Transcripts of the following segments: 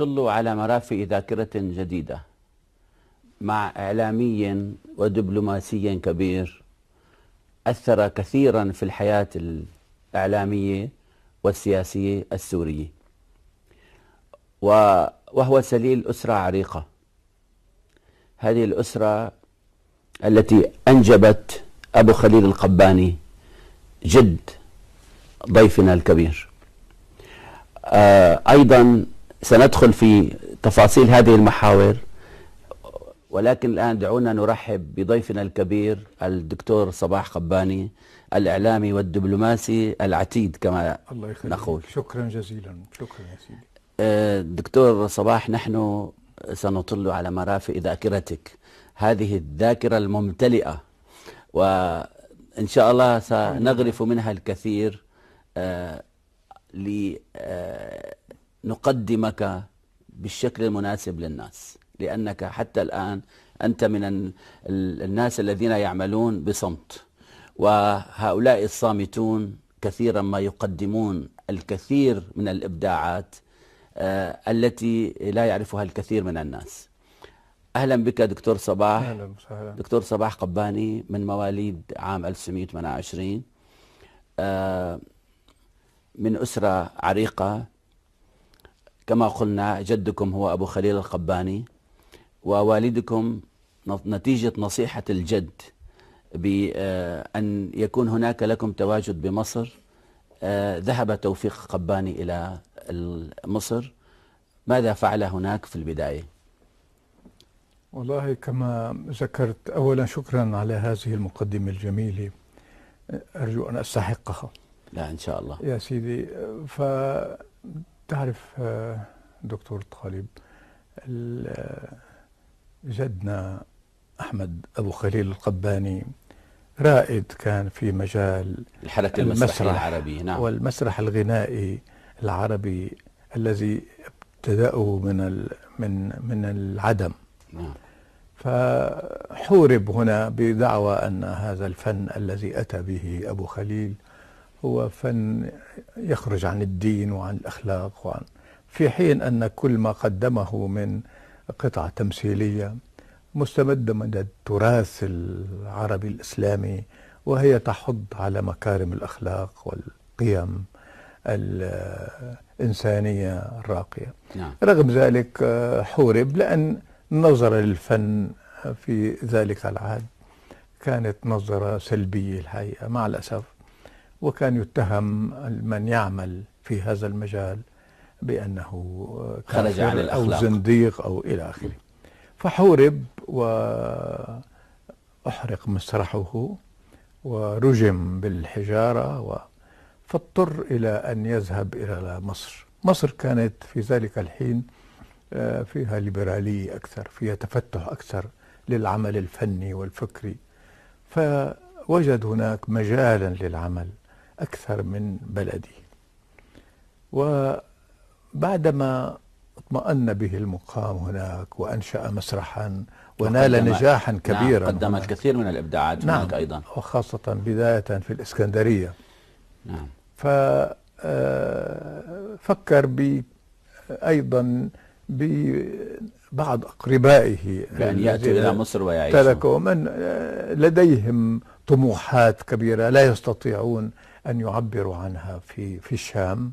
سنطل على مرافق ذاكرة جديدة مع إعلامي ودبلوماسي كبير أثر كثيرا في الحياة الإعلامية والسياسية السورية، وهو سليل أسرة عريقة. هذه الأسرة التي أنجبت أبو خليل القباني جد ضيفنا الكبير. أيضا سندخل في تفاصيل هذه المحاور، ولكن الآن دعونا نرحب بضيفنا الكبير الدكتور صباح قباني، الإعلامي والدبلوماسي العتيد كما الله يخليك. نقول. شكرا جزيلا. شكرا يا سيدي. دكتور صباح، نحن سنطل على مرافق ذاكرتك، هذه الذاكرة الممتلئة، وإن شاء الله سنغرف منها الكثير لنقدمك بالشكل المناسب للناس، لأنك حتى الآن أنت من الناس الذين يعملون بصمت، وهؤلاء الصامتون كثيرا ما يقدمون الكثير من الإبداعات التي لا يعرفها الكثير من الناس. أهلا بك دكتور صباح. أهلا وسهلا. دكتور صباح قباني من مواليد عام 1928، من أسرة عريقة كما قلنا. جدكم هو أبو خليل القباني، ووالدكم نتيجة نصيحة الجد بأن يكون هناك لكم تواجد بمصر ذهب توفيق قباني إلى مصر. ماذا فعل هناك في البداية؟ والله كما ذكرت، أولا شكرا على هذه المقدمة الجميلة، أرجو أن أستحقها. لا إن شاء الله يا سيدي. فتعرف دكتور طالب، جدنا أحمد أبو خليل القباني رائد كان في مجال الحركة المسرحية العربية. نعم. والمسرح الغنائي العربي الذي ابتدأوا من العدم. نعم. فحورب هنا بدعوى أن هذا الفن الذي أتى به أبو خليل هو فن يخرج عن الدين وعن الأخلاق، في حين أن كل ما قدمه من قطع تمثيلية مستمدة من التراث العربي الإسلامي، وهي تحض على مكارم الأخلاق والقيم الإنسانية الراقية. نعم. رغم ذلك حورب، لأن النظرة للفن في ذلك العهد كانت نظرة سلبية الحقيقة مع الأسف، وكان يتهم من يعمل في هذا المجال بأنه خرج عن الأخلاق أو زنديق أو إلى آخره. فحورب وأحرق مسرحه ورجم بالحجارة، فاضطر إلى أن يذهب إلى مصر. مصر كانت في ذلك الحين فيها ليبرالية أكثر، فيها تفتح أكثر للعمل الفني والفكري، فوجد هناك مجالا للعمل أكثر من بلده. وبعدما اطمأن به المقام هناك وأنشأ مسرحا ونال نجاحا كبيرا. نعم. قدم الكثير من الإبداعات نعم. هناك أيضا، وخاصة بداية في الإسكندرية. نعم. ففكر أيضا ببعض أقربائه بأن يأتوا إلى مصر ويعيشوا، تركوا من لديهم طموحات كبيرة لا يستطيعون أن يعبروا عنها في الشام.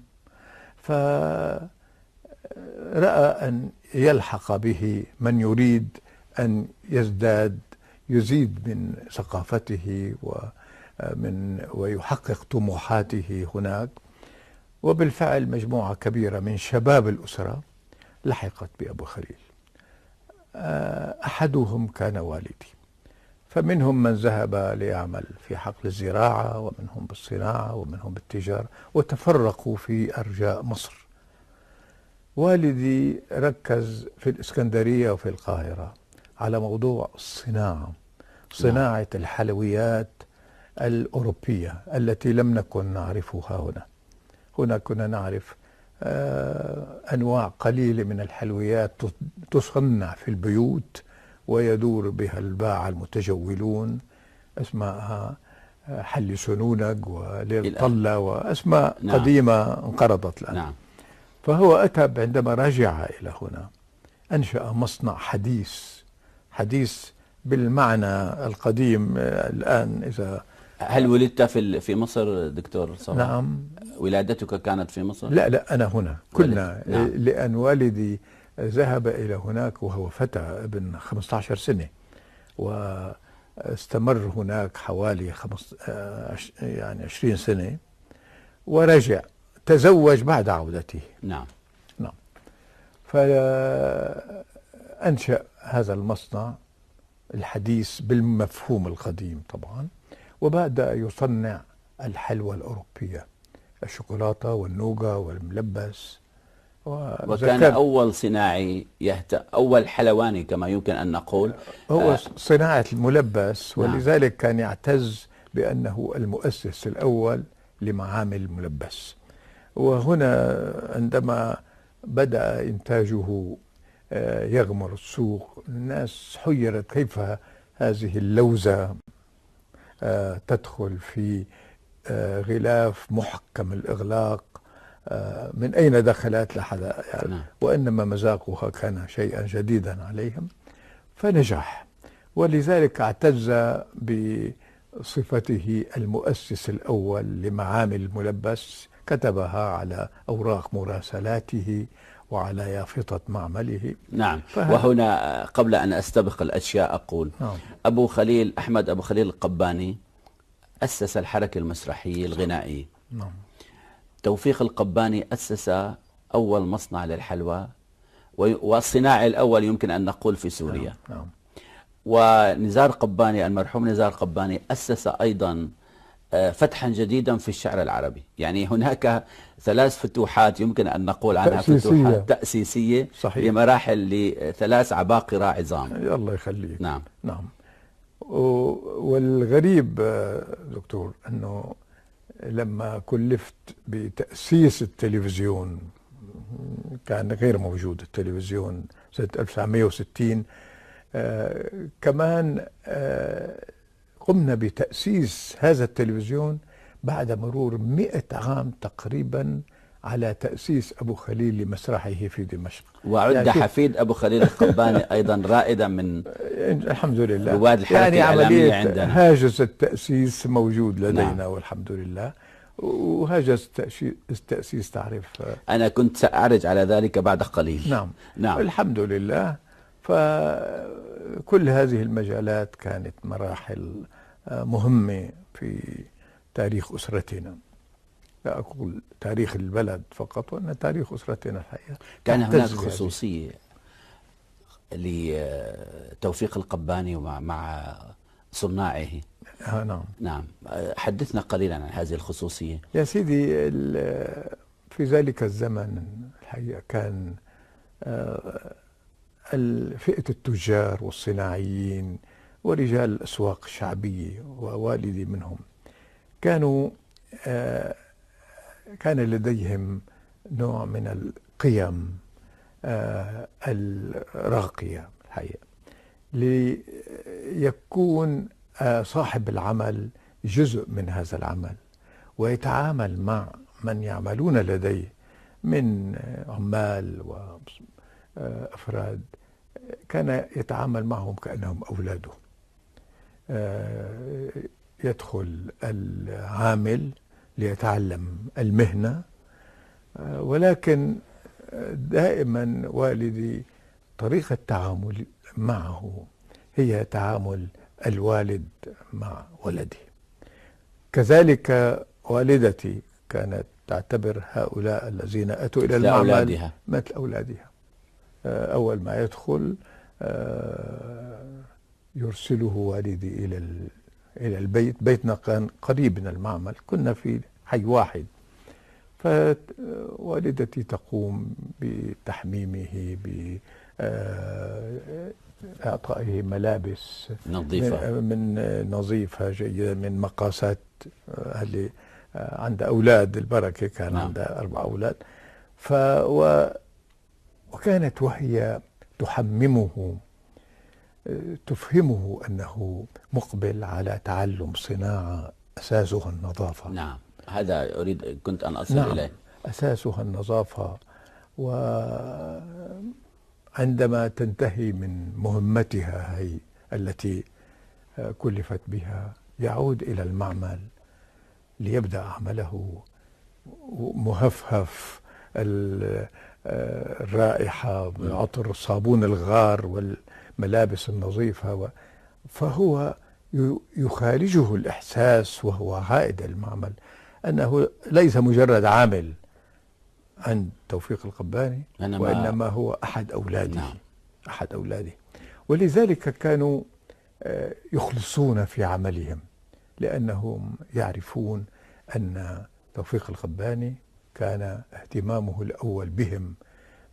فرأى أن يلحق به من يريد أن يزيد من ثقافته ويحقق طموحاته هناك. وبالفعل مجموعة كبيرة من شباب الأسرة لحقت بأبو خليل. أحدهم كان والدي، فمنهم من ذهب ليعمل في حقل الزراعة، ومنهم بالصناعة، ومنهم بالتجارة، وتفرقوا في أرجاء مصر. والدي ركز في الإسكندرية وفي القاهرة على موضوع الصناعة، صناعة الحلويات الأوروبية التي لم نكن نعرفها هنا. هنا كنا نعرف أنواع قليلة من الحلويات تصنع في البيوت ويدور بها الباعة المتجولون، اسمها حل سنونج وليل طلة وأسماء نعم. قديمة انقرضت الآن. نعم. فهو أتى عندما رجع إلى هنا أنشأ مصنع حديث بالمعنى القديم. الآن إذا هل ولدت في مصر دكتور صباح؟ نعم. ولادتك كانت في مصر؟ لا أنا هنا كلنا. نعم. لأن والدي ذهب إلى هناك وهو فتى ابن 15 سنة، واستمر هناك حوالي 20 سنة، ورجع تزوج بعد عودته. نعم. نعم. فأنشأ هذا المصنع الحديث بالمفهوم القديم طبعا، وبدأ يصنع الحلوى الأوروبية، الشوكولاتة والنوغا والملبس. وكان أول صناعي أول حلواني كما يمكن أن نقول هو صناعة الملبس، نعم. ولذلك كان يعتز بأنه المؤسس الأول لمعامل الملبس. وهنا عندما بدأ إنتاجه يغمر السوق، الناس حيرت كيف هذه اللوزة تدخل في غلاف محكم الإغلاق، من أين دخلت لحدا يعني. نعم. وإنما مذاقها كان شيئا جديدا عليهم، فنجح. ولذلك اعتز بصفته المؤسس الأول لمعامل الملبس، كتبها على أوراق مراسلاته وعلى يافطة معمله. نعم. وهنا قبل أن أستبق الأشياء أقول نعم. أحمد أبو خليل القباني أسس الحركة المسرحية الغنائية. نعم. توفيق القباني أسس أول مصنع للحلوى والصناعي الأول يمكن أن نقول في سوريا. نعم. نعم. ونزار قباني المرحوم نزار قباني أسس أيضا فتحا جديدا في الشعر العربي. يعني هناك 3 فتوحات يمكن أن نقول عنها فتوحات تأسيسية صحيح. لمراحل ل3 عباقرة عظام. الله يخليك. نعم. نعم. والغريب دكتور أنه لما كلفت بتأسيس التلفزيون، كان غير موجود التلفزيون سنة 1960، كمان قمنا بتأسيس هذا التلفزيون بعد مرور 100 عام تقريبا على تأسيس أبو خليل لمسرحه في دمشق. وعد يعني حفيد أبو خليل القباني أيضا رائدا من الحمد لله رواد الحركة يعني الإعلامية عندنا. هاجس التأسيس موجود لدينا. نعم. والحمد لله. وهاجس التأسيس تعرف. أنا كنت سأعرج على ذلك بعد قليل. نعم. نعم. الحمد لله. فكل هذه المجالات كانت مراحل مهمة في تاريخ أسرتنا. لا أقول تاريخ البلد فقط، وأن تاريخ أسرتنا الحقيقة. كان هناك خصوصية لتوفيق القباني مع صناعه. نعم. نعم. حدثنا قليلا عن هذه الخصوصية يا سيدي. في ذلك الزمن الحقيقة كان فئة التجار والصناعيين ورجال الأسواق الشعبية، ووالدي منهم، كان لديهم نوع من القيم الراقية الحقيقة، ليكون صاحب العمل جزء من هذا العمل، ويتعامل مع من يعملون لديه من عمال وأفراد، كان يتعامل معهم كأنهم أولاده. يدخل العامل ليتعلم المهنة، ولكن دائما والدي طريقة التعامل معه هي تعامل الوالد مع ولده. كذلك والدتي كانت تعتبر هؤلاء الذين أتوا إلى المعمل مثل أولادها. أول ما يدخل يرسله والدي إلى البيت. بيتنا كان قريب من المعمل، كنا في حي واحد، فوالدتي تقوم بتحميمه، بإعطائه ملابس نظيفة جيدة، من مقاسات اللي عند أولاد البركة، كان عندها 4 أولاد. وكانت وهي تحممه تفهمه أنه مقبل على تعلم صناعة أساسها النظافة. نعم، هذا كنت أن أصل نعم. إليه. أساسها النظافة، وعندما تنتهي من مهمتها هي التي كلفت بها يعود إلى المعمل ليبدأ عمله مهفهف الرائحة بعطر صابون الغار والملابس النظيفة، فهو يخالجه الإحساس وهو عائد المعمل أنه ليس مجرد عامل عند توفيق القباني، وإنما هو أحد أولاده. نعم. أحد أولاده. ولذلك كانوا يخلصون في عملهم، لأنهم يعرفون أن توفيق القباني كان اهتمامه الأول بهم،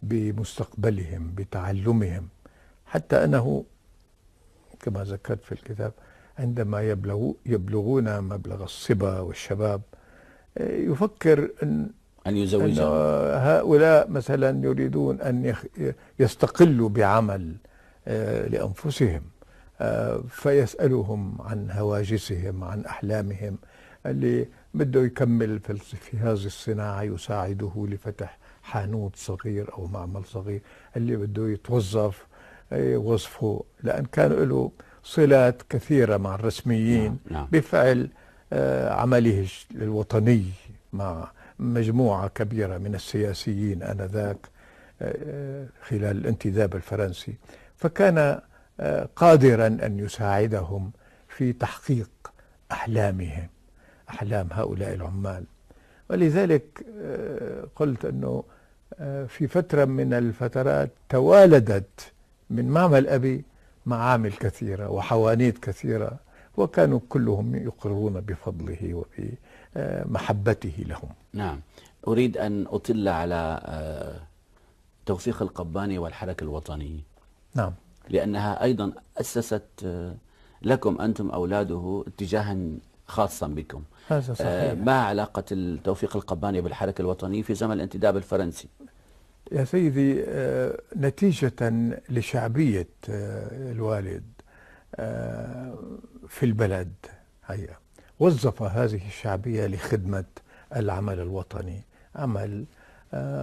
بمستقبلهم، بتعلمهم، حتى أنه كما ذكرت في الكتاب عندما يبلغون مبلغ الصبا والشباب يفكر أن يزوجهم. هؤلاء مثلا يريدون أن يستقلوا بعمل لأنفسهم، فيسألهم عن هواجسهم، عن أحلامهم. اللي بده يكمل في هذه الصناعة يساعده لفتح حانوت صغير أو معمل صغير، اللي بده يتوظف وظفه، لأن كان له صلات كثيرة مع الرسميين. نعم. بفعل عمله الوطني مع مجموعة كبيرة من السياسيين آنذاك خلال الانتداب الفرنسي، فكان قادرا أن يساعدهم في تحقيق أحلامهم، أحلام هؤلاء العمال. ولذلك قلت أنه في فترة من الفترات توالدت من معمل أبي معامل كثيرة وحوانيت كثيرة، وكانوا كلهم يقرون بفضله وبمحبته لهم. نعم. أريد أن أطل على توفيق القباني والحركة الوطنية. نعم. لأنها أيضا أسست لكم أنتم أولاده اتجاها خاصا بكم. هذا صحيح. ما علاقة التوفيق القباني بالحركة الوطنية في زمن الانتداب الفرنسي؟ يا سيدي، نتيجة لشعبية الوالد في البلد، هي وظف هذه الشعبية لخدمة العمل الوطني، عمل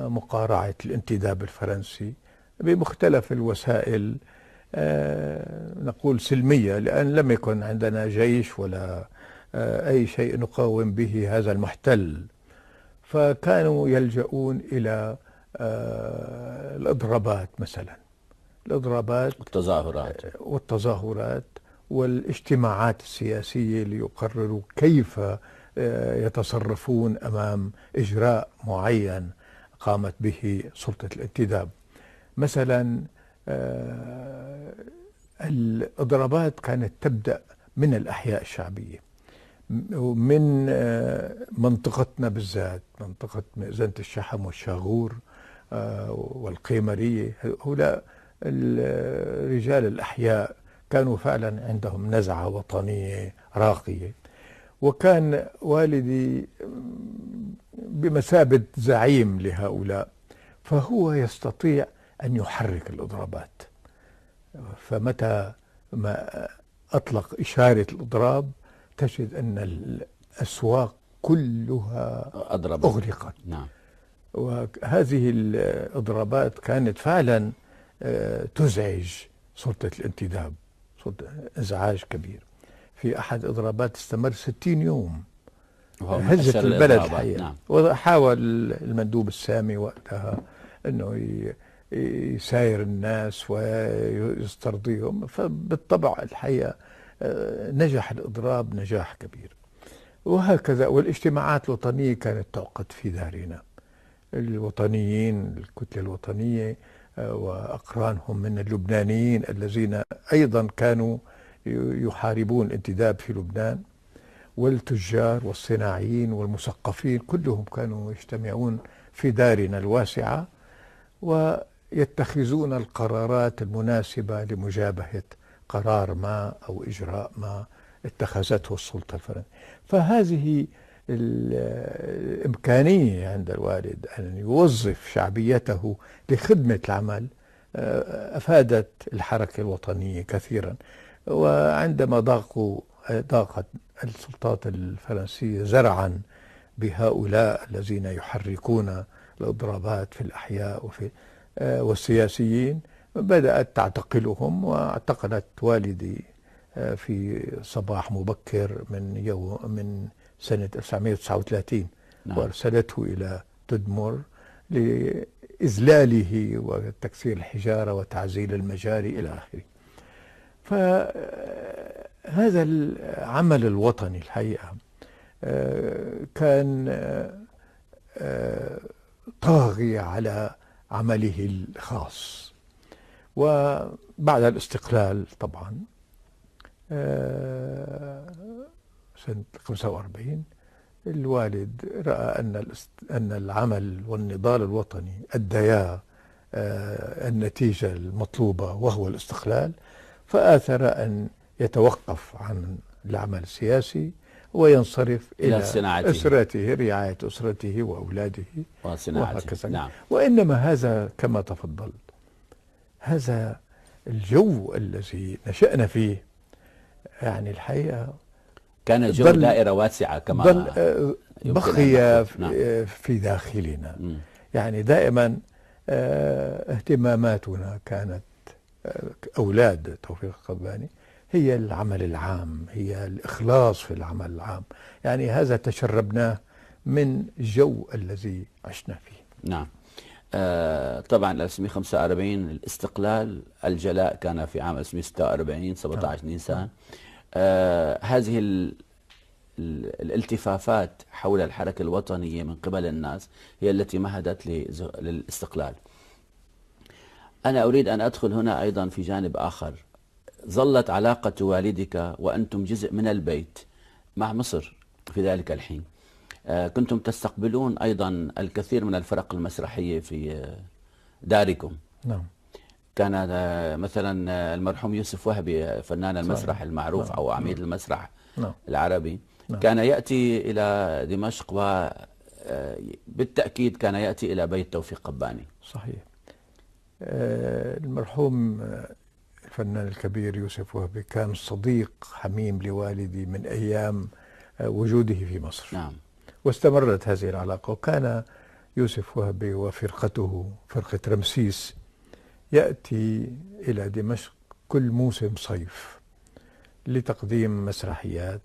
مقارعة الانتداب الفرنسي بمختلف الوسائل، نقول سلمية، لأن لم يكن عندنا جيش ولا أي شيء نقاوم به هذا المحتل، فكانوا يلجؤون إلى الإضرابات مثلا، الإضرابات والتظاهرات والاجتماعات السياسية ليقرروا كيف يتصرفون أمام إجراء معين قامت به سلطة الانتداب. مثلا الإضرابات كانت تبدأ من الأحياء الشعبية، من منطقتنا بالذات، منطقة مئذنة الشحم والشاغور والقيمرية. هؤلاء رجال الأحياء كانوا فعلا عندهم نزعة وطنية راقية، وكان والدي بمثابة زعيم لهؤلاء، فهو يستطيع أن يحرك الإضرابات. فمتى ما أطلق إشارة الإضراب تجد أن الأسواق كلها أغلقت. نعم. وهذه الإضرابات كانت فعلا تزعج سلطة الانتداب، إزعاج كبير. في أحد إضرابات استمر 60 يوم، هزت البلد الحقيقة. نعم. وحاول المندوب السامي وقتها أنه يساير الناس ويسترضيهم، فبالطبع الحقيقة نجح الإضراب نجاح كبير. وهكذا. والاجتماعات الوطنية كانت تعقد في دارنا، الوطنيين، الكتلة الوطنية وأقرانهم من اللبنانيين الذين أيضا كانوا يحاربون الانتداب في لبنان، والتجار والصناعيين والمثقفين، كلهم كانوا يجتمعون في دارنا الواسعة ويتخذون القرارات المناسبة لمجابهة قرار ما أو إجراء ما اتخذته السلطة الفرنسية. فهذه الإمكانية عند الوالد أن يوظف شعبيته لخدمة العمل أفادت الحركة الوطنية كثيرا. وعندما ضاقت السلطات الفرنسية زرعا بهؤلاء الذين يحركون الإضرابات في الأحياء والسياسيين بدأت تعتقلهم، واعتقلت والدي في صباح مبكر من سنة 1939. نعم. وأرسلته إلى تدمر لإذلاله وتكسير الحجارة وتعزيل المجاري إلى آخره. فهذا العمل الوطني الحقيقة كان طاغي على عمله الخاص. وبعد الاستقلال طبعا سنة 45 الوالد رأى أن العمل والنضال الوطني أديا النتيجة المطلوبة وهو الاستقلال، فآثر أن يتوقف عن العمل السياسي وينصرف إلى أسرته، رعاية أسرته وأولاده وهكذا. نعم. وإنما هذا كما تفضلت، هذا الجو الذي نشأنا فيه يعني الحقيقة كان جو دائرة واسعة كما بقي في داخلنا. يعني دائما اهتماماتنا كانت أولاد توفيق القباني هي العمل العام، هي الإخلاص في العمل العام. يعني هذا تشربناه من الجو الذي عشنا فيه. نعم. طبعا 1945 الاستقلال، الجلاء كان في عام 1946 17 نيسان. هذه الالتفافات حول الحركة الوطنية من قبل الناس هي التي مهدت للاستقلال. أنا أريد أن أدخل هنا أيضا في جانب آخر. ظلت علاقة والدك وأنتم جزء من البيت مع مصر في ذلك الحين. كنتم تستقبلون أيضا الكثير من الفرق المسرحية في داركم. نعم. كان مثلا المرحوم يوسف وهبي فنان المسرح المعروف أو عميد المسرح العربي كان يأتي إلى دمشق، وبالتأكيد كان يأتي إلى بيت توفيق قباني. صحيح. المرحوم الفنان الكبير يوسف وهبي كان صديق حميم لوالدي من أيام وجوده في مصر. نعم. واستمرت هذه العلاقة. وكان يوسف وهبي وفرقته فرقة رمسيس يأتي إلى دمشق كل موسم صيف لتقديم مسرحيات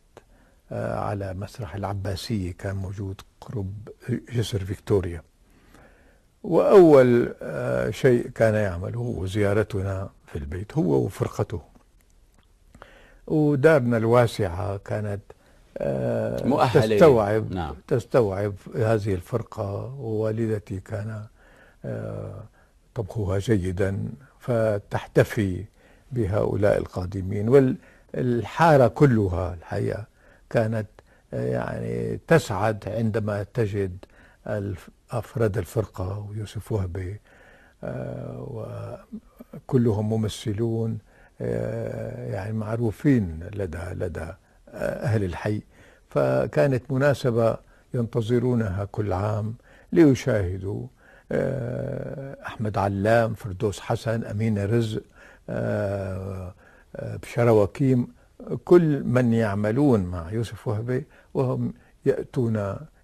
على مسرح العباسية، كان موجود قرب جسر فيكتوريا. وأول شيء كان يعمله هو زيارتنا في البيت هو وفرقته. ودارنا الواسعة كانت مؤهلة تستوعب هذه الفرقة. ووالدتي كان طبخها جيدا فتحتفي بهؤلاء القادمين. والحارة كلها الحقيقة كانت يعني تسعد عندما تجد أفراد الفرقة ويوسف وهبي وكلهم ممثلون يعني معروفين لدى أهل الحي. فكانت مناسبة ينتظرونها كل عام ليشاهدوا أحمد علام، فردوس حسن، أمينة رزق، بشارة وكيم، كل من يعملون مع يوسف وهبي، وهم يأتون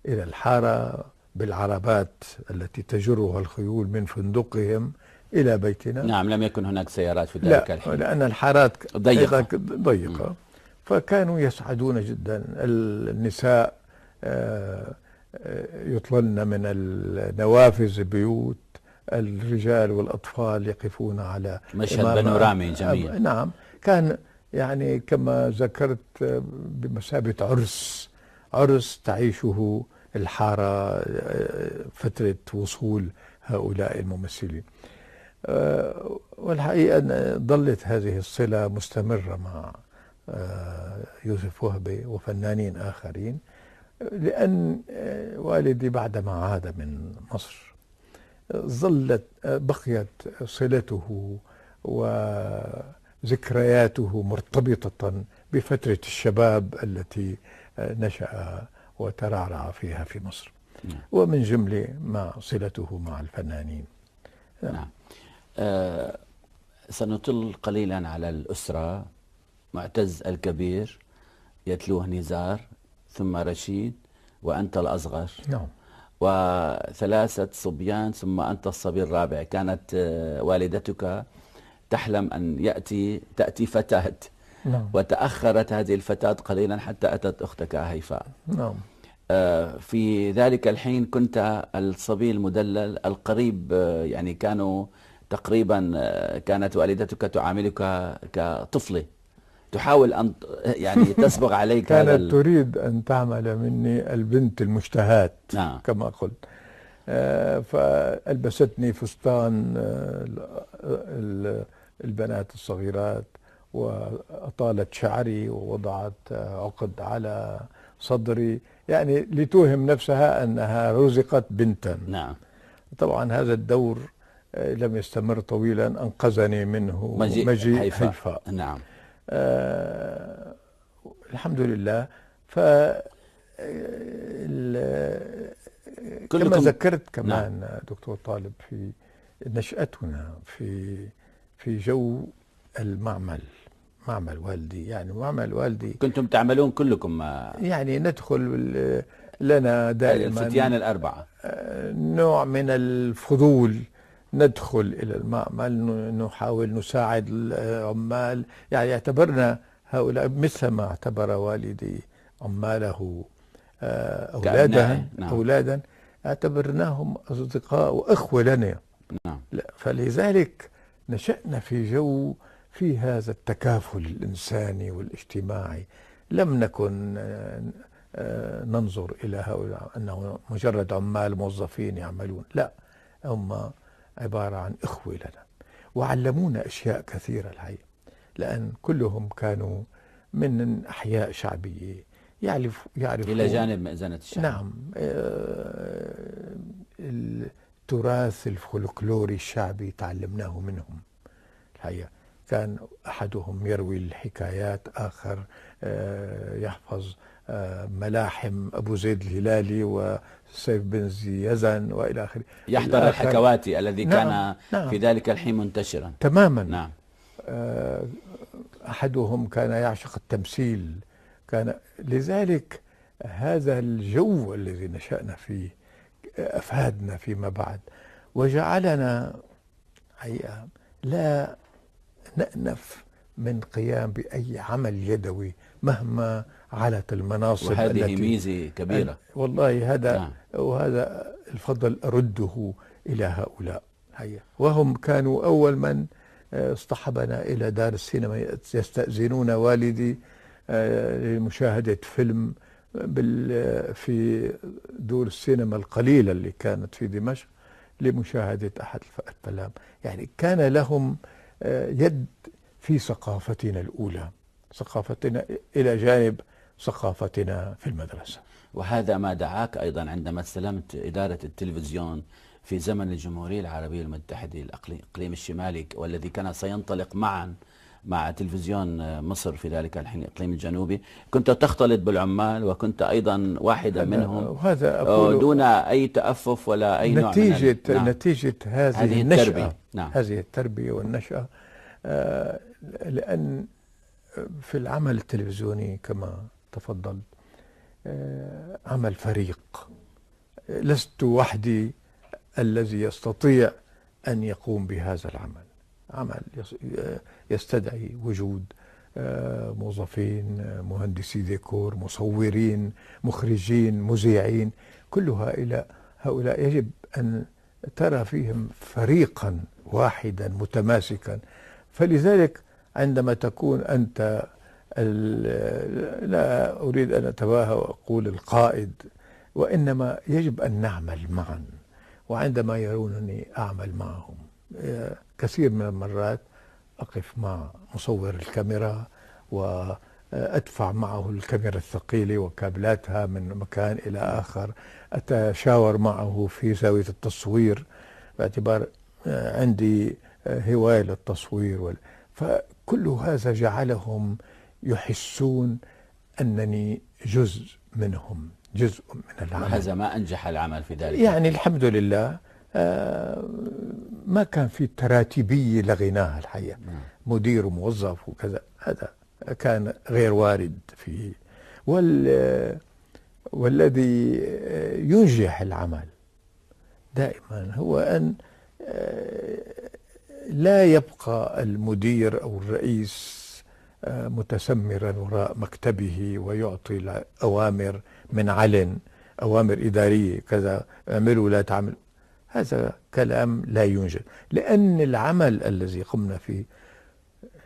إلى الحارة بالعربات التي تجرها الخيول من فندقهم إلى بيتنا. نعم. لم يكن هناك سيارات في ذلك الحين لأن الحارات ضيقة. فكانوا يسعدون جدا. النساء يطلن من النوافذ البيوت، الرجال والأطفال يقفون على مشهد بانورامي جميل. نعم. كان يعني كما ذكرت بمثابة عرس تعيشه الحارة فترة وصول هؤلاء الممثلين. والحقيقة أن ظلت هذه الصلة مستمرة مع يوسف وهبي وفنانين آخرين، لأن والدي بعدما عاد من مصر بقيت صلته وذكرياته مرتبطة بفترة الشباب التي نشأ وترعرع فيها في مصر. ومن جمله مع صلته مع الفنانين. نعم. سنطل قليلا على الأسرة. معتز الكبير يتلوه نزار، ثم رشيد، وأنت الأصغر. نعم. و3 صبيان ثم أنت الصبي الرابع. كانت والدتك تحلم أن تأتي فتاة، نعم. وتأخرت هذه الفتاة قليلا حتى أتت أختك هيفاء. نعم. في ذلك الحين كنت الصبي المدلل القريب، يعني كانوا تقريبا كانت والدتك تعاملك كطفلة، تحاول أن يعني تسبغ عليك. كانت تريد أن تعمل مني البنت المشتهاة. نعم. كما قلت. فألبستني فستان البنات الصغيرات، وأطالت شعري ووضعت عقد على صدري، يعني لتوهم نفسها أنها رزقت بنتا. نعم. طبعا هذا الدور لم يستمر طويلا، أنقذني منه مجيء هيفاء. نعم. الحمد لله. كما ذكرت كمان نعم. دكتور طالب، في نشأتنا في جو المعمل، معمل والدي، يعني معمل والدي كنتم تعملون كلكم، يعني ندخل لنا دائما الفتيان الأربعة نوع من الفضول، ندخل إلى المعمل نحاول نساعد العمال، يعني يعتبرنا هؤلاء مثل ما اعتبر والدي عماله أولادا. نعم. أولادا اعتبرناهم أصدقاء وأخوة لنا. نعم. فلذلك نشأنا في جو في هذا التكافل الإنساني والاجتماعي. لم نكن ننظر إلى هؤلاء أنه مجرد عمال موظفين يعملون، لا، هم عبارة عن إخوة لنا، وعلمونا أشياء كثيرة الحقيقة، لأن كلهم كانوا من أحياء شعبية يعرفوا إلى جانب مئذنة الشعب. نعم. التراث الفولكلوري الشعبي تعلمناه منهم الحقيقة. كان أحدهم يروي الحكايات، آخر يحفظ ملاحم أبو زيد الهلالي وسيف بن زي يزن وإلى آخره، يحضر الحكواتي الذي كان في ذلك الحين منتشرا تماما. نعم. أحدهم كان يعشق التمثيل. لذلك هذا الجو الذي نشأنا فيه أفادنا فيما بعد، وجعلنا حقيقة لا نأنف من قيام بأي عمل يدوي مهما علت المناصب. وهذه ميزة كبيرة والله. هذا نعم. وهذا الفضل أرده إلى هؤلاء حقيقة. وهم كانوا أول من اصطحبنا إلى دار السينما، يستأذنون والدي لمشاهدة فيلم في دور السينما القليلة اللي كانت في دمشق، لمشاهدة أحد الأفلام. يعني كان لهم يد في ثقافتنا الأولى، ثقافتنا إلى جانب ثقافتنا في المدرسة. وهذا ما دعاك أيضا عندما استلمت إدارة التلفزيون في زمن الجمهورية العربية المتحدة، الإقليم الشمالي، والذي كان سينطلق معا مع تلفزيون مصر في ذلك الحين الإقليم الجنوبي. كنت تختلط بالعمال وكنت أيضا واحدا منهم، وهذا دون أي تأفف ولا أي نوع من نعم. نتيجة هذه التربية. نعم. هذه التربية والنشأة. لأن في العمل التلفزيوني كما تفضل عمل فريق، لست وحدي الذي يستطيع أن يقوم بهذا العمل. عمل يستدعي وجود موظفين، مهندسي ديكور، مصورين، مخرجين، مذيعين، كل هؤلاء يجب أن ترى فيهم فريقا واحدا متماسكا. فلذلك عندما تكون أنت لا أريد أن أتباهى وأقول القائد، وإنما يجب أن نعمل معا. وعندما يرونني أعمل معهم كثير من المرات أقف مع مصور الكاميرا وأدفع معه الكاميرا الثقيلة وكابلاتها من مكان إلى آخر، أتشاور معه في زاوية التصوير باعتبار عندي هواية للتصوير. فكل هذا جعلهم يحسون أنني جزء منهم، جزء من العمل. وهذا ما أنجح العمل في ذلك. يعني الحمد لله ما كان في تراتيبية لغيناها الحقيقة، مدير وموظف وكذا، هذا كان غير وارد فيه. والذي ينجح العمل دائما هو أن لا يبقى المدير أو الرئيس متسمرا وراء مكتبه ويعطي الأوامر من علن، أوامر إدارية كذا اعملوا لا تعملوا. هذا كلام لا ينجز، لأن العمل الذي قمنا فيه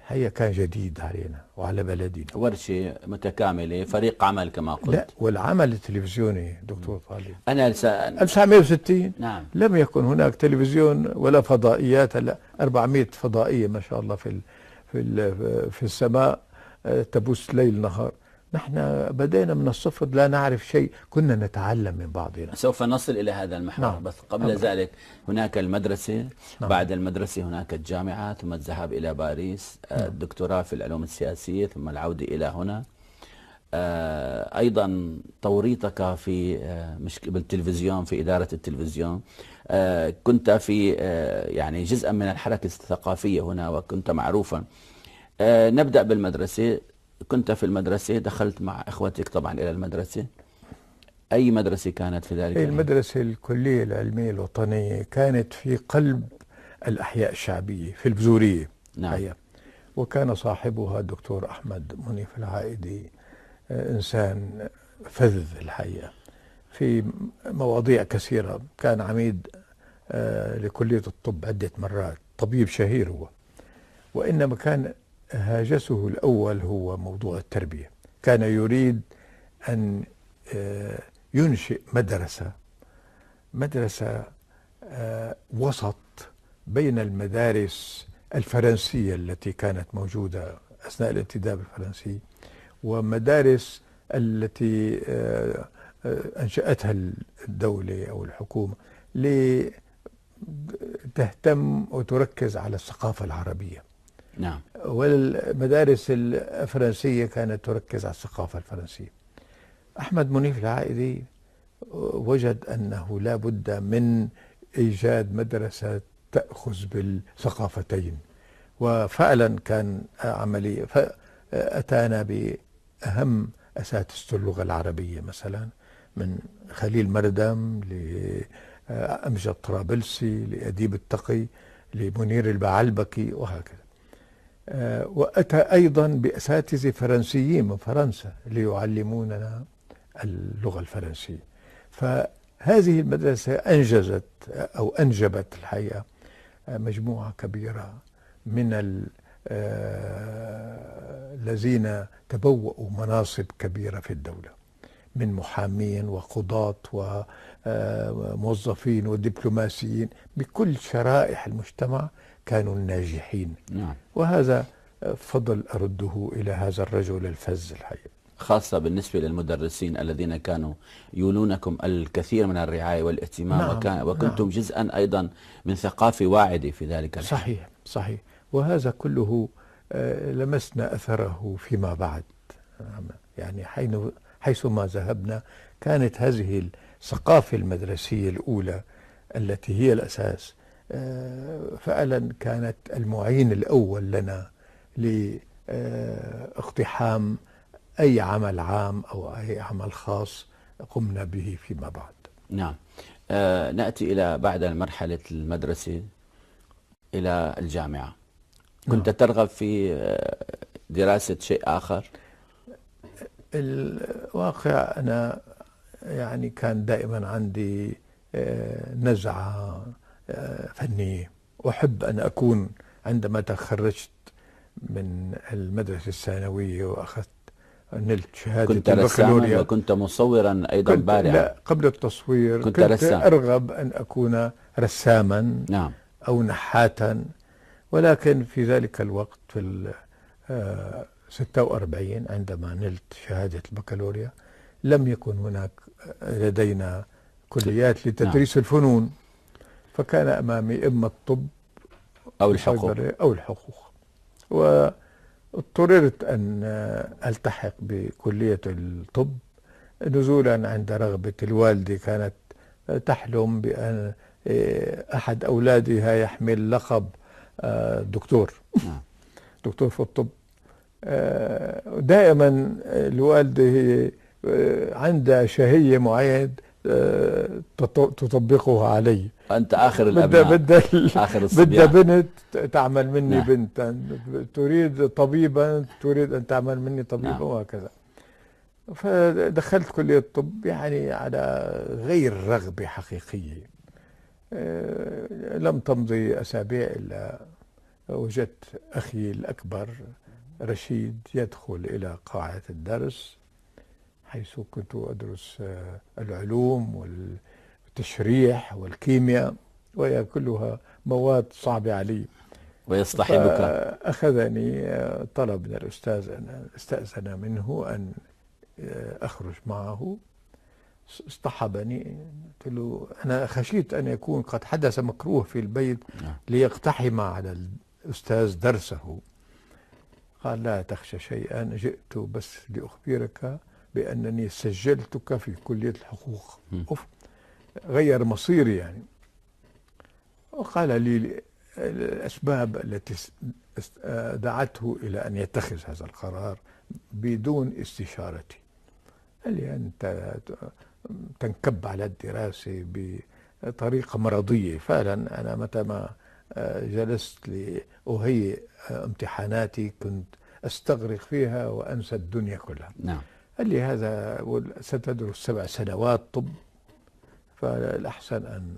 هي كان جديد علينا وعلى بلدنا. ورشة متكاملة، فريق عمل كما قلت. لا، والعمل التلفزيوني دكتور طالب أنا 1960 نعم. لم يكن هناك تلفزيون ولا فضائيات. هلا 400 فضائية ما شاء الله في السماء تبث ليل نهار. نحن بدينا من الصفر، لا نعرف شيء، كنا نتعلم من بعضنا. سوف نصل إلى هذا المحور. نعم. بس قبل ذلك هناك المدرسة. نعم. بعد المدرسة هناك الجامعة، ثم الذهاب إلى باريس، الدكتوراه في العلوم السياسية، ثم العودة إلى هنا. أيضا توريطك في بالتلفزيون، في إدارة التلفزيون. كنت في يعني جزءا من الحركة الثقافية هنا، وكنت معروفا. نبدأ بالمدرسة. كنت في المدرسة، دخلت مع إخوتك طبعا إلى المدرسة. أي مدرسة كانت في ذلك؟ المدرسة الكلية العلمية الوطنية كانت في قلب الأحياء الشعبية في البزورية. نعم. وكان صاحبها الدكتور أحمد منيف العائدي، إنسان فذ الحقيقة في مواضيع كثيرة. كان عميد لكلية الطب عدة مرات، طبيب شهير هو. وإنما كان هاجسه الأول هو موضوع التربية. كان يريد أن ينشئ مدرسة وسط بين المدارس الفرنسية التي كانت موجودة أثناء الانتداب الفرنسي ومدارس التي أنشأتها الدولة أو الحكومة لتهتم وتركز على الثقافة العربية. نعم. والمدارس الفرنسية كانت تركز على الثقافة الفرنسية. أحمد منيف العائدي وجد أنه لا بد من إيجاد مدرسة تأخذ بالثقافتين، وفعلا كان عملية. فأتانا بأهم أساتذة اللغة العربية، مثلا من خليل مردم لأمجد طرابلسي لأديب التقي لمنير البعلبكي وهكذا. وأتى أيضا بأساتذة فرنسيين من فرنسا ليعلموننا اللغة الفرنسية. فهذه المدرسة أنجزت أو أنجبت الحقيقة مجموعة كبيرة من الذين تبوأوا مناصب كبيرة في الدولة، من محامين وقضاة وموظفين ودبلوماسيين بكل شرائح المجتمع كانوا الناجحين. نعم. وهذا فضل أرده إلى هذا الرجل الفذ الحقيقة. خاصة بالنسبة للمدرسين الذين كانوا يولونكم الكثير من الرعاية والاهتمام. نعم. وكنتم نعم. جزءا أيضا من ثقافة واعدة في ذلك الحين. صحيح صحيح. وهذا كله لمسنا أثره فيما بعد. يعني حيثما ذهبنا كانت هذه الثقافة المدرسية الأولى التي هي الأساس فعلا كانت المعين الأول لنا لاقتحام أي عمل عام أو أي عمل خاص قمنا به فيما بعد. نعم. نأتي إلى بعد مرحلة المدرسة إلى الجامعة. كنت ترغب في دراسة شيء آخر؟ الواقع أنا يعني كان دائما عندي نزعة فنية. أحب أن أكون عندما تخرجت من المدرسة الثانوية وأخذت نلت شهادة كنت رساما وكنت مصورا أيضا بارعا؟ لا، قبل التصوير كنت رسام. أرغب أن أكون رساما. نعم. أو نحاتا. ولكن في ذلك الوقت في 46 عندما نلت شهادة البكالوريا لم يكن هناك لدينا كليات لتدريس الفنون، فكان أمامي إما الطب أو الحقوق واضطررت أن ألتحق بكلية الطب نزولا عند رغبة الوالدة. كانت تحلم بأن أحد أولادها يحمل لقب دكتور دكتور في الطب. دائما الوالدة هي عندها شهية معينة تطبقها علي. أنت آخر الأبناء، آخر بدها الصبيان. بنت تعمل مني نعم. بنتا، تريد طبيبا تريد أن تعمل مني طبيبا، نعم. وهكذا. فدخلت كلية الطب يعني على غير رغبة حقيقية. لم تمضي أسابيع إلا وجدت أخي الأكبر رشيد يدخل إلى قاعة الدرس، حيث كنت أدرس العلوم والتشريح والكيمياء، وهي كلها مواد صعبة علي. ويصطحبك. فأخذني، طلب من الأستاذ أن استأذن منه أن أخرج معه. اصطحبني. قلت له أنا خشيت أن يكون قد حدث مكروه في البيت ليقتحم على الأستاذ درسه. قال لا تخشى شيئا، جئت بس لأخبرك بأنني سجلتك في كلية الحقوق. غير مصيري يعني. وقال لي الأسباب التي دعته إلى أن يتخذ هذا القرار بدون استشارتي. قال لي أنت تنكب على الدراسة بطريقة مرضية. فعلا أنا متى ما جلست لأهيئ امتحاناتي كنت أستغرق فيها وأنسى الدنيا كلها. نعم. قال لي هذا ستدرس 7 سنوات طب، فالأحسن أن.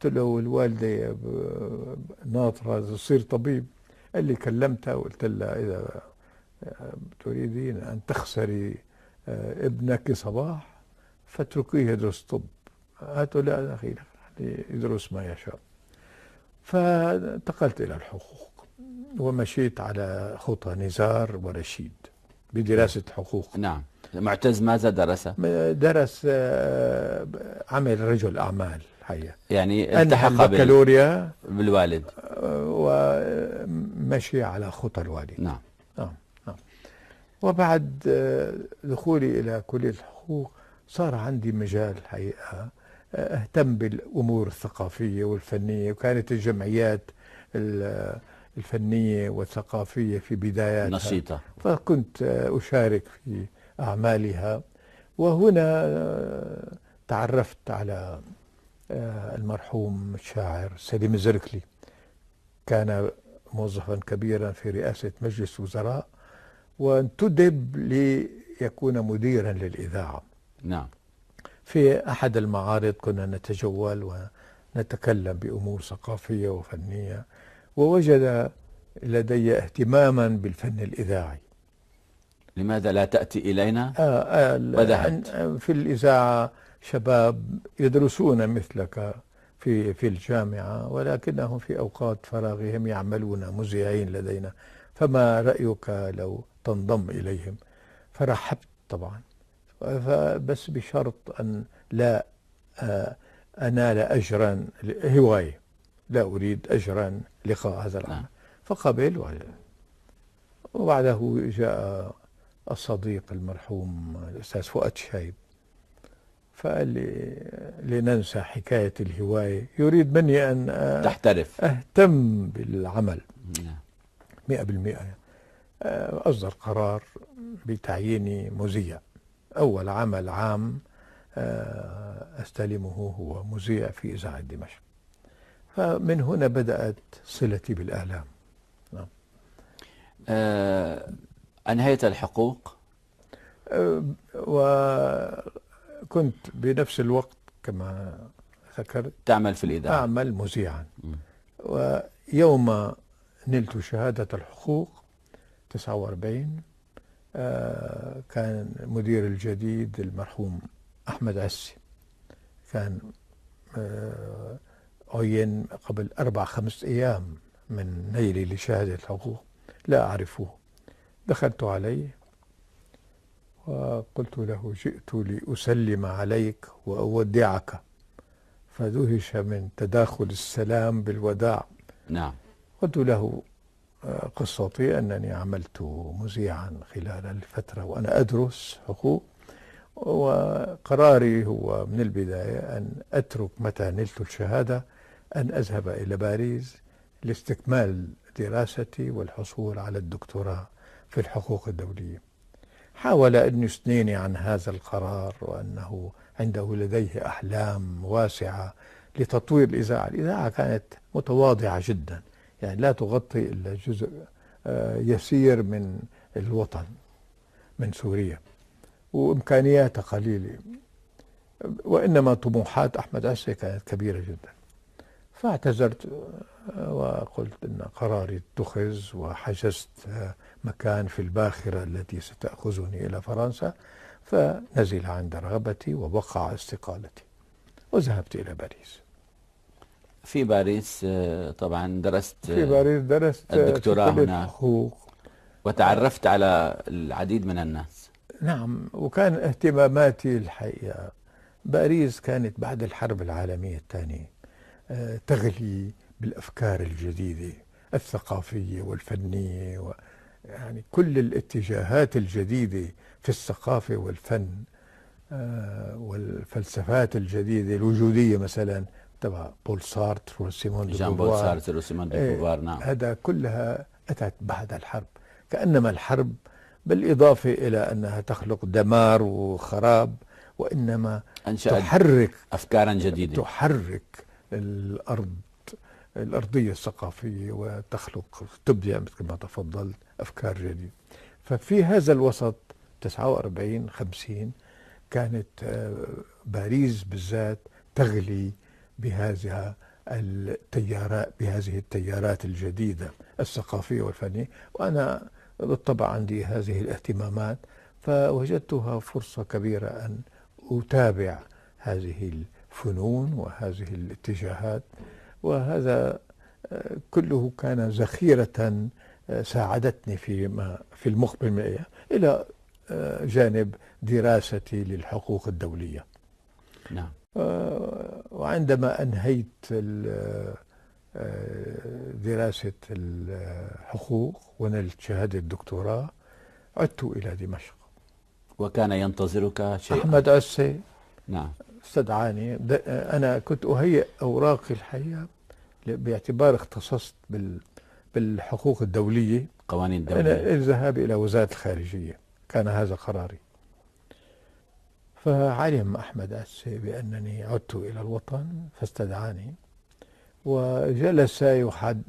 قلت له الوالدة ناطرة تصير طبيب. قال لي كلمتها وقلت لها إذا تريدين أن تخسري ابنك صباح فاتركيه يدرس طب. هاتوا لا أخي يدرس ما يشاء. فانتقلت إلى الحقوق ومشيت على خطى نزار ورشيد بدراسة حقوق. نعم. معتز ماذا درس؟ درس عمل رجل أعمال حقيقة. يعني أنهى التحق البكالوريا بالوالد ومشي على خطى الوالد. نعم. نعم. وبعد دخولي إلى كلية الحقوق صار عندي مجال حقيقة أهتم بالأمور الثقافية والفنية، وكانت الجمعيات الفنية والثقافية في بداياتها نشيطة، فكنت أشارك في أعمالها. وهنا تعرفت على المرحوم الشاعر سليم الزركلي. كان موظفا كبيرا في رئاسة مجلس وزراء، وانتدب ليكون مديرا للإذاعة. نعم. في أحد المعارض كنا نتجول ونتكلم بأمور ثقافية وفنية، ووجد لدي اهتماما بالفن الإذاعي. لماذا لا تأتي إلينا؟ وذهبت. في الإذاعة شباب يدرسون مثلك في الجامعة، ولكنهم في أوقات فراغهم يعملون مذيعين لدينا، فما رأيك لو تنضم إليهم؟ فرحبت طبعا، بس بشرط أن لا أنال أجرا، هواية، لا أريد أجرا لقاء هذا العمل. فقبل. وبعده جاء الصديق المرحوم الأستاذ فؤاد شايب، فقال لي لننسى حكاية الهواية، يريد مني أن تحترف، أهتم بالعمل 100%. أصدر قرار بتعييني مذيع. أول عمل عام أستلمه هو مذيع في إذاعة دمشق. فمن هنا بدأت صلتي بالإعلام. نعم. أنهيت الحقوق؟ وكنت بنفس الوقت كما ذكرت تعمل في الإذاعة؟ أعمل مذيعا. ويوم نلت شهادة الحقوق 49 كان مدير الجديد المرحوم أحمد عسي، كان عين قبل 4-5 أيام من نيلي لشهادة الحقوق، لا أعرفه. دخلت عليه وقلت له جئت لأسلم عليك وأودعك، فدهش من تداخل السلام بالوداع. نعم. قلت له قصتي أنني عملت مذيعا خلال الفترة وأنا أدرس حقوق، وقراري هو من البداية أن أترك متى نلت الشهادة أن أذهب إلى باريس لاستكمال دراستي والحصول على الدكتوراه في الحقوق الدولية. حاول أن يثنيني عن هذا القرار وأنه لديه أحلام واسعة لتطوير الإذاعة. الإذاعة كانت متواضعة جدا، يعني لا تغطي إلا جزء يسير من الوطن، من سوريا، وإمكانياتها قليلة، وإنما طموحات أحمد عسي كانت كبيرة جدا. فاعتذرت وقلت أن قراري اتخذ، وحجزت مكان في الباخرة التي ستأخذني إلى فرنسا، فنزل عند رغبتي ووقع استقالتي وذهبت إلى باريس. في باريس طبعا درست في باريس درست الدكتوراه كلية هنا، حقوق، وتعرفت على العديد من الناس. نعم. وكان اهتماماتي الحقيقة، باريس كانت بعد الحرب العالمية الثانية تغلي بالأفكار الجديدة الثقافية والفنية، يعني كل الاتجاهات الجديدة في الثقافة والفن والفلسفات الجديدة الوجودية، مثلا تبع بول سارتر وسيمون دي جان بول بوفوار. سارتر وسيمون دي بوفوار، نعم. هذا كلها أتت بعد الحرب، كأنما الحرب بالإضافة إلى أنها تخلق دمار وخراب، وإنما أنشأت تحرك أفكارا جديدة، تحرك الأرضية الثقافية، وتخلق تبدع مثل ما تفضلت أفكار جديدة. ففي هذا الوسط 49-50 كانت باريس بالذات تغلي بهذه التيارات الجديدة الثقافية والفنية، وأنا بالطبع عندي هذه الاهتمامات، فوجدتها فرصة كبيرة أن أتابع هذه الفنون وهذه الاتجاهات، وهذا كله كان ذخيرة ساعدتني في المقبل من الأيام، إلى جانب دراستي للحقوق الدولية. نعم. وعندما أنهيت دراسة الحقوق ونلت شهادة الدكتوراه، عدت إلى دمشق. وكان ينتظرك شيء؟ أحمد عسي نعم استدعاني. أنا كنت أهيئ أوراقي الحقيقة باعتبار اختصصت بالحقوق الدولية، قوانين الدولية، الذهاب إلى وزارة الخارجية، كان هذا قراري. فعلم أحمد عسي بأنني عدت إلى الوطن فاستدعاني، وجلس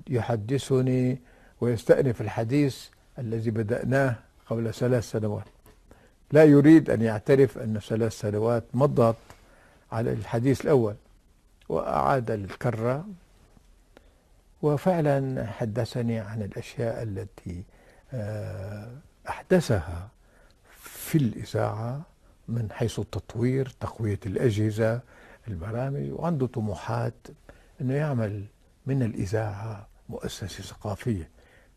يحدثني ويستأنف الحديث الذي بدأناه قبل 3 سنوات. لا يريد أن يعترف أن 3 سنوات مضت على الحديث الأول، وأعاد الكرة، وفعلا حدثني عن الأشياء التي أحدثها في الإذاعة من حيث التطوير، تقوية الأجهزة، البرامج، وعنده طموحات أنه يعمل من الإذاعة مؤسسة ثقافية.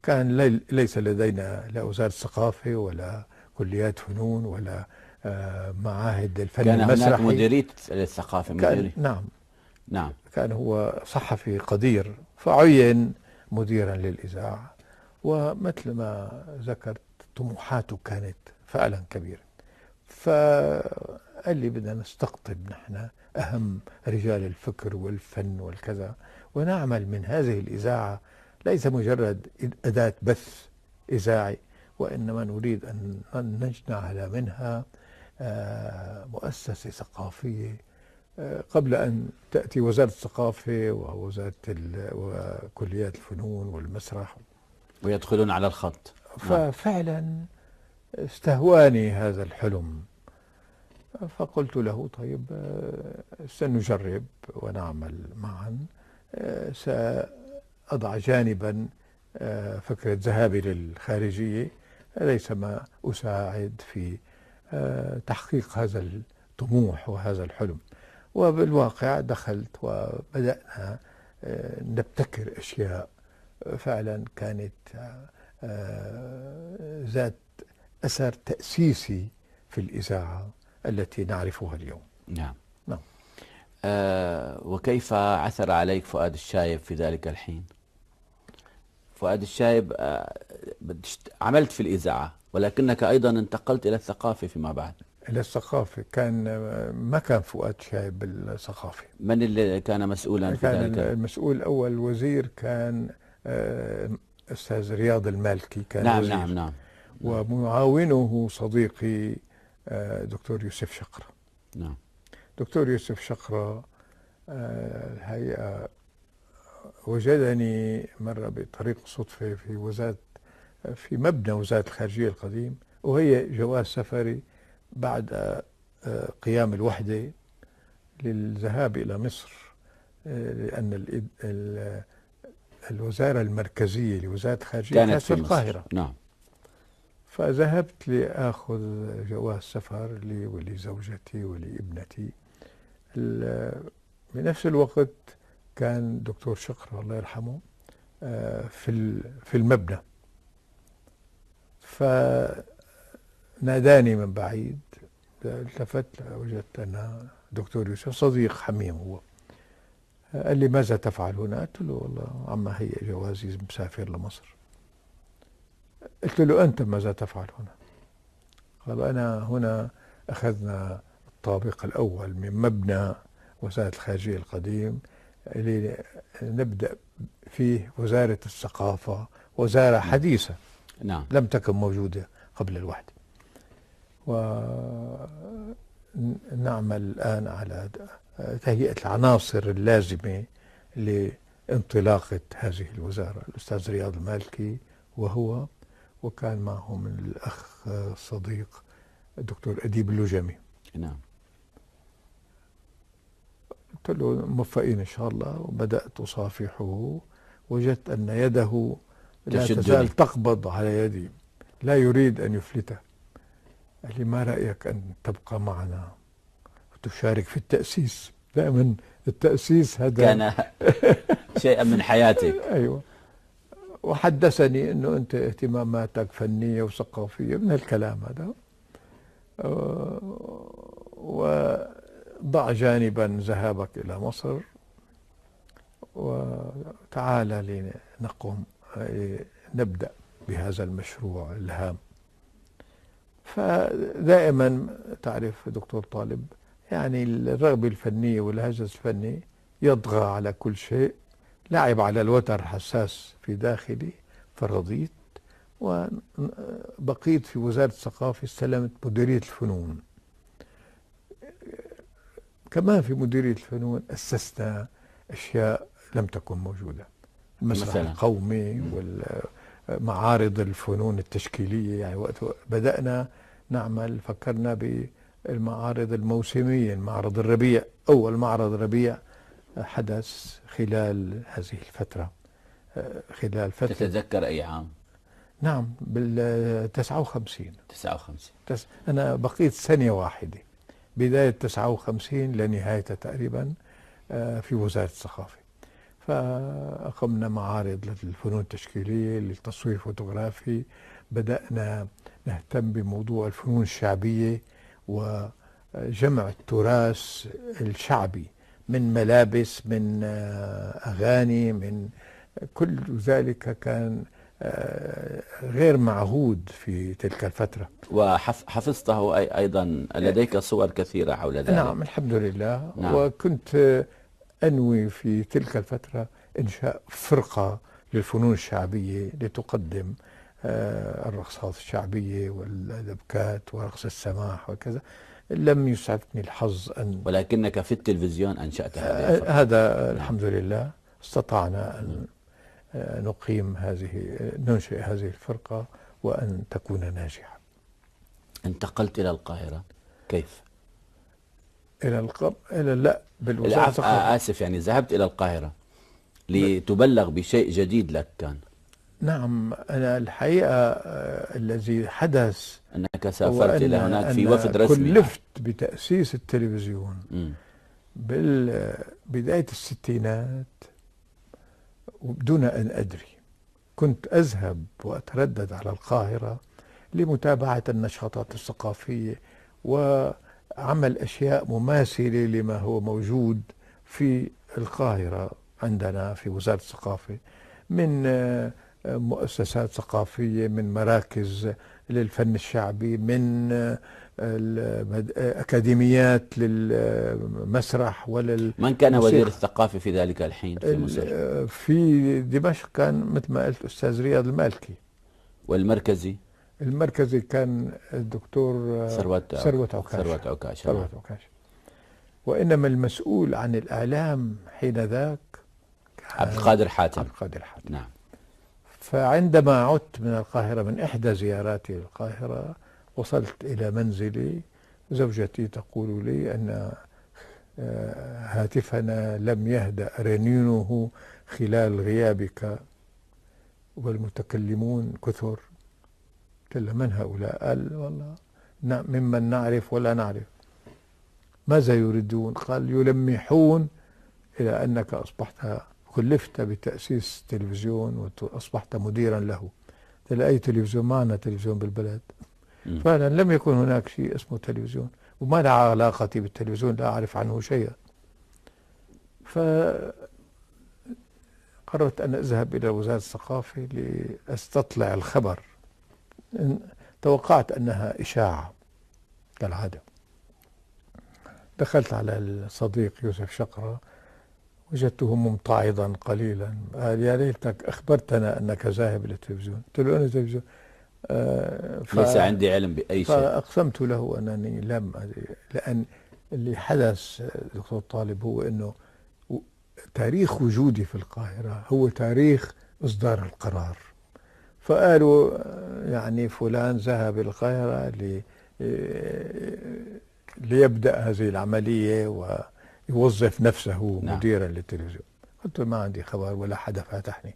كان ليس لدينا لا وزارة ثقافة ولا كليات فنون ولا معاهد الفن المسرحي. كان هناك مديرية الثقافة. نعم. كان هو صحفي قدير، فعين مديرا للإذاعة، ومثل ما ذكرت طموحاته كانت فعلا كبيرة. فقال لي بدنا نستقطب نحن أهم رجال الفكر والفن والكذا، ونعمل من هذه الإذاعة ليس مجرد أداة بث إذاعي، وإنما نريد أن نجعل منها مؤسسة ثقافية قبل أن تأتي وزارة الثقافة وكليات الفنون والمسرح ويدخلون على الخط. ففعلا استهواني هذا الحلم، فقلت له طيب سنجرب ونعمل معا. سأضع جانبا فكرة ذهابي للخارجية، ليس ما أساعد في تحقيق هذا الطموح وهذا الحلم. وبالواقع دخلت وبدأنا نبتكر أشياء فعلا كانت ذات أثر تأسيسي في الإذاعة التي نعرفها اليوم. نعم. نعم. وكيف عثر عليك فؤاد الشايب في ذلك الحين؟ فؤاد الشايب عملت في الإذاعة، ولكنك أيضا انتقلت إلى الثقافة فيما بعد. إلى الثقافة ما كان فؤاد شايب بالثقافة. من اللي كان مسؤولا في ذلك؟ كان المسؤول الأول وزير كان أستاذ رياض المالكي، كان نعم وزير. نعم. ومعاونه صديقي دكتور يوسف شقرة. نعم. دكتور يوسف شقرة الحقيقة وجدني مرة بطريق صدفة في مبنى وزارة الخارجية القديم، وهي جواز سفري بعد قيام الوحدة للذهاب إلى مصر، لأن الوزارة المركزية لوزارة الخارجية كانت في القاهرة. نعم. فذهبت لآخذ جواز سفر لي ولزوجتي ولابنتي. بنفس الوقت كان دكتور شقرة الله يرحمه في المبنى، فناداني من بعيد، التفت وجدت أن دكتور يوسف صديق حميم هو. قال لي: ماذا تفعل هنا؟ قلت له: والله عم هيئ جوازي مسافر لمصر. قلت له: أنت ماذا تفعل هنا؟ قال: أنا هنا أخذنا الطابق الأول من مبنى وزارة الخارجية القديم لنبدأ فيه وزارة الثقافة، وزارة حديثة نعم لم تكن موجودة قبل الوحدة، ونعمل الآن على تهيئة العناصر اللازمة لانطلاقة هذه الوزارة. الأستاذ رياض المالكي وكان معهم الأخ الصديق الدكتور أديب اللجمي. نعم. قلت له: موفقين إن شاء الله. وبدأت أصافحه، وجدت أن يده لا تزال تقبض على يدي، لا يريد أن يفلتها. قال لي: ما رأيك أن تبقى معنا وتشارك في التأسيس؟ دائما التأسيس هذا كان شيئا من حياتك. أيوة. وحدثني أنه أنت اهتماماتك فنية وثقافية من الكلام هذا، وضع جانبا ذهابك إلى مصر وتعال نبدأ بهذا المشروع الهام. فدائما تعرف دكتور طالب، يعني الرغبة الفنية والهجس الفني يطغى على كل شيء. لعب على الوتر حساس في داخلي فرضيت، وبقيت في وزارة الثقافة، استلمت مديرية الفنون. كمان في مديرية الفنون أسسنا أشياء لم تكن موجودة، المسرح القومي والمعارض الفنون التشكيلية. يعني وقت بدأنا نعمل فكرنا بالمعارض الموسمية، معرض الربيع، أول معرض ربيع حدث خلال هذه الفترة. خلال فترة تتذكر أي عام؟ نعم، بال59. أنا بقيت سنة واحدة، بداية 59 لنهايتها تقريبا في وزارة الثقافة. فأقمنا معارض للفنون التشكيلية، للتصوير الفوتوغرافي. بدأنا نهتم بموضوع الفنون الشعبية وجمع التراث الشعبي من ملابس، من أغاني، من كل ذلك كان غير معهود في تلك الفترة. وحفظته أيضا لديك صور كثيرة حول ذلك. نعم الحمد لله. نعم. وكنت أنوي في تلك الفترة إنشاء فرقة للفنون الشعبية لتقدم الرقصات الشعبية والأدبكات ورقص السماح وكذا. لم يسعفني الحظ ولكنك في التلفزيون أنشأت هذه الفرقة. هذا الحمد لله استطعنا أن ننشئ هذه الفرقة وأن تكون ناجحة. انتقلت إلى القاهرة كيف؟ لا بالوزارة آسف، يعني ذهبت إلى القاهرة لتبلغ بشيء جديد لك كان. نعم، أنا الحقيقة الذي حدث أنك سافرت إلى هناك في وفد رسمي. كلفت بتأسيس التلفزيون بداية الستينات وبدون أن أدري. كنت أذهب وأتردد على القاهرة لمتابعة النشاطات الثقافية وعمل أشياء مماثلة لما هو موجود في القاهرة عندنا في وزارة الثقافة، من مؤسسات ثقافية، من مراكز للفن الشعبي، من أكاديميات للمسرح من كان وزير الثقافة في ذلك الحين في مصر؟ في دمشق كان مثل ما قلت أستاذ رياض المالكي. والمركزي؟ المركزي كان الدكتور ثروت عكاش. وإنما المسؤول عن الإعلام حين ذاك عبد القادر حاتم. عبد القادر حاتم. نعم. فعندما عدت من القاهرة من إحدى زياراتي للقاهرة وصلت إلى منزلي، زوجتي تقول لي أن هاتفنا لم يهدأ رنينه خلال غيابك والمتكلمون كثر. قلت لها: من هؤلاء؟ قال: والله ممن نعرف ولا نعرف. ماذا يريدون؟ قال: يلمحون إلى أنك أصبحت كلفت بتأسيس تلفزيون وأصبحت مديرا له. قلت له: أي تلفزيون؟ ما عندنا تلفزيون بالبلد. فعلا لم يكن هناك شيء اسمه تلفزيون، وما له علاقتي بالتلفزيون، لا أعرف عنه شيئا. فقررت أن أذهب إلى وزارة الثقافة لأستطلع الخبر. توقعت أنها إشاعة كالعادة. دخلت على الصديق يوسف شقرة، وجدته ممتعضا قليلا. قال: يا ليتك أخبرتنا أنك ذاهب إلى التلفزيون. قلت له: أنا تلفزيون ليس عندي علم بأي شيء. فأقسمت له أنني لم، لأن اللي حدث دكتور طالب هو أنه تاريخ وجودي في القاهرة هو تاريخ إصدار القرار. فقالوا يعني فلان ذهب إلى القاهرة ليبدأ هذه العملية ويوظف نفسه مديرا للتلفزيون. قلت ما عندي خبر ولا حدا فاتحني.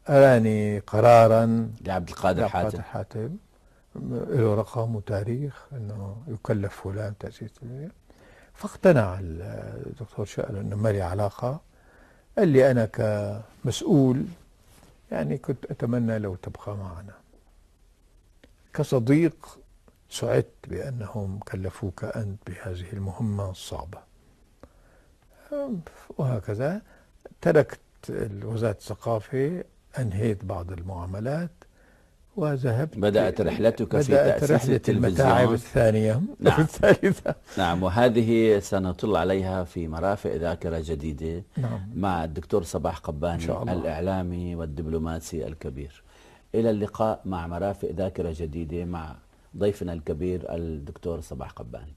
أراني قرارا لعبد القادر حاتم له رقم وتاريخ أنه يكلف فلان تأسيس التلفزيون. فاقتنع الدكتور شقرة أنه ما لي علاقة. قال لي: أنا كمسؤول يعني كنت أتمنى لو تبقى معنا. كصديق سعدت بأنهم كلفوك أنت بهذه المهمة الصعبة. وهكذا تركت وزارة الثقافة، أنهيت بعض المعاملات وذهبت. بدأت رحلتك في بدأت تأسيس رحلة المتاعب الثانية. نعم. الثالثة. نعم، وهذه سنطل عليها في مرافق ذاكرة جديدة. نعم. مع الدكتور صباح قباني الإعلامي والدبلوماسي الكبير. إلى اللقاء مع مرافق ذاكرة جديدة مع ضيفنا الكبير الدكتور صباح قباني.